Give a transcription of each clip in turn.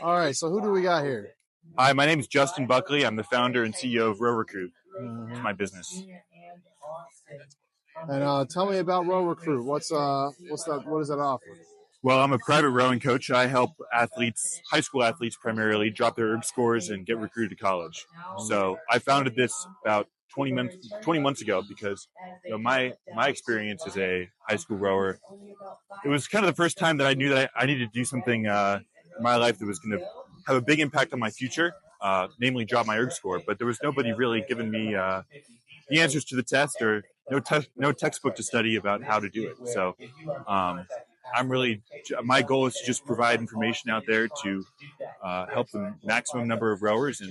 All right, so who do we got here? Hi, my name is Justin Buckley. I'm the founder and CEO of RowRecruit. It's my business. And tell me about RowRecruit. What does that offer? Well, I'm a private rowing coach. I help athletes, high school athletes primarily, drop their ERG scores and get recruited to college. So I founded this about 20 months ago because my experience as a high school rower, it was kind of the first time that I knew that I needed to do something in my life that was going to have a big impact on my future, namely drop my ERG score. But there was nobody really giving me the answers to the test, or no textbook to study about how to do it. So my goal is to just provide information out there to help the maximum number of rowers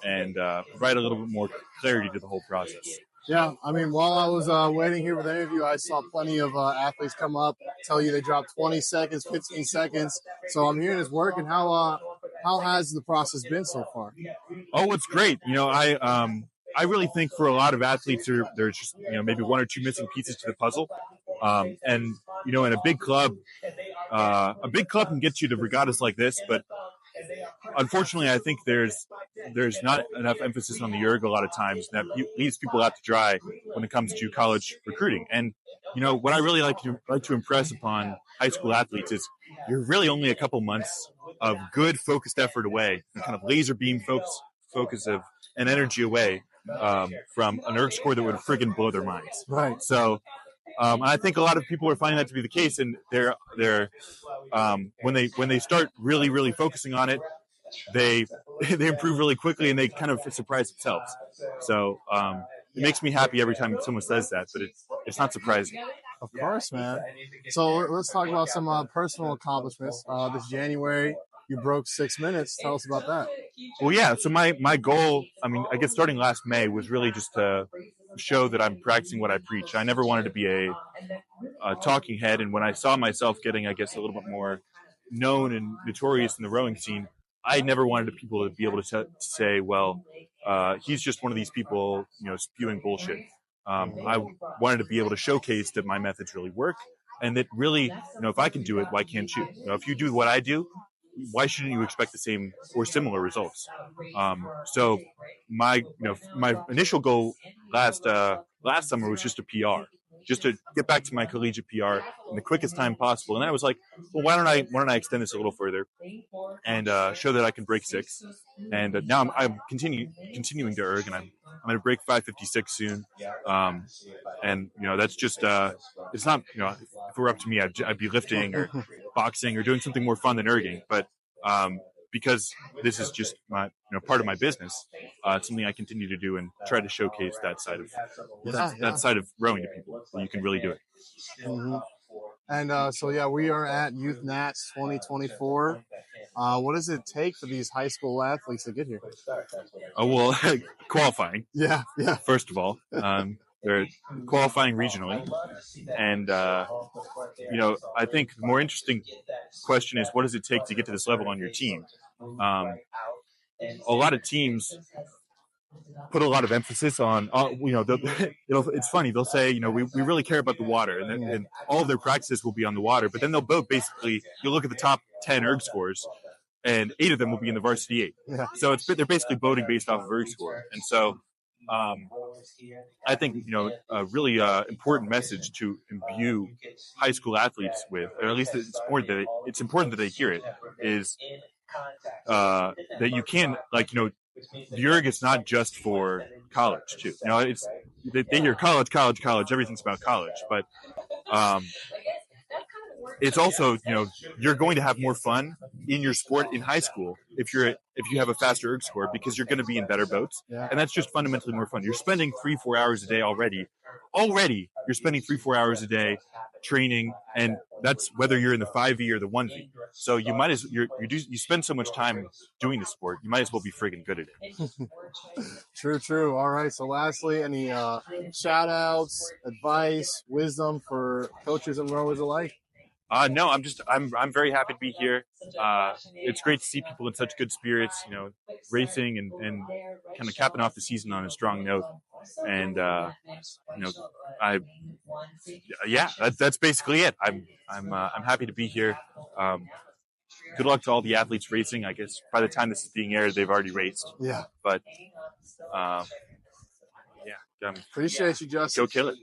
and provide a little bit more clarity to the whole process. Yeah, I mean, while I was waiting here with the interview, I saw plenty of athletes come up, tell you they dropped 20 seconds, 15 seconds. So I'm hearing it's working. How has the process been so far? Oh, it's great. I really think for a lot of athletes, there's just maybe one or two missing pieces to the puzzle, and in a big club can get you to regattas like this, but unfortunately, I think there's not enough emphasis on the ERG a lot of times, and that leaves people out to dry when it comes to college recruiting. And what I really like to impress upon high school athletes is you're really only a couple months of good focused effort away, and kind of laser beam focus of an energy away from an ERG score that would friggin' blow their minds. Right. So I think a lot of people are finding that to be the case, and they're when they start really focusing on it, they improve really quickly, and they kind of surprise themselves. So it makes me happy every time someone says that, but it's not surprising. Of course, man. So let's talk about some personal accomplishments. This January, you broke 6 minutes. Tell us about that. Well, yeah. So my goal, I guess starting last May, was really just to show that I'm practicing what I preach. I never wanted to be a talking head, and when I saw myself getting, I guess, a little bit more known and notorious in the rowing scene, I never wanted people to be able to say, well, he's just one of these people, spewing bullshit. I wanted to be able to showcase that my methods really work, and that really, if I can do it, why can't you? If you do what I do, why shouldn't you expect the same or similar results? So my initial goal last summer was just a PR, just to get back to my collegiate PR in the quickest time possible. And then I was like, well, why don't I extend this a little further and show that I can break 6? And now I'm continuing to ERG, and I'm going to break 5:56 soon. And that's just it's not if it were up to me, I'd be lifting or boxing or doing something more fun than ERGing. But because this is just my part of my business, it's something I continue to do and try to showcase that side of that side of rowing to people. You can really do it. Mm-hmm. And so we are at Youth Nats 2024. What does it take for these high school athletes to get here? Oh, well, qualifying. Yeah. First of all, they're qualifying regionally, and I think the more interesting question is, what does it take to get to this level on your team? A lot of teams put a lot of emphasis on, it's funny. They'll say, we really care about the water, and all of their practices will be on the water. But then they'll boat basically. You'll look at the top 10 ERG scores, and 8 of them will be in the varsity 8. Yeah. So they're basically boating based off of ERG score, and so. I think a really important message to imbue high school athletes with, or at least it's important that they hear it, is that you can the ERG is not just for college too. It's they hear college, everything's about college, but it's also you're going to have more fun in your sport in high school if you have a faster ERG score, because you're going to be in better boats, and that's just fundamentally more fun. You're spending 3-4 hours a day already. You're spending 3-4 hours a day training, and that's whether you're in the 5V or the 1V. So you might you spend so much time doing the sport, you might as well be friggin' good at it. True. All right. So lastly, any shout outs, advice, wisdom for coaches and rowers alike? No, I'm very happy to be here. It's great to see people in such good spirits, racing and kind of capping off the season on a strong note. And that's basically it. I'm happy to be here. good luck to all the athletes racing. I guess by the time this is being aired, they've already raced. Yeah. But, Appreciate you, Justin. Go kill it.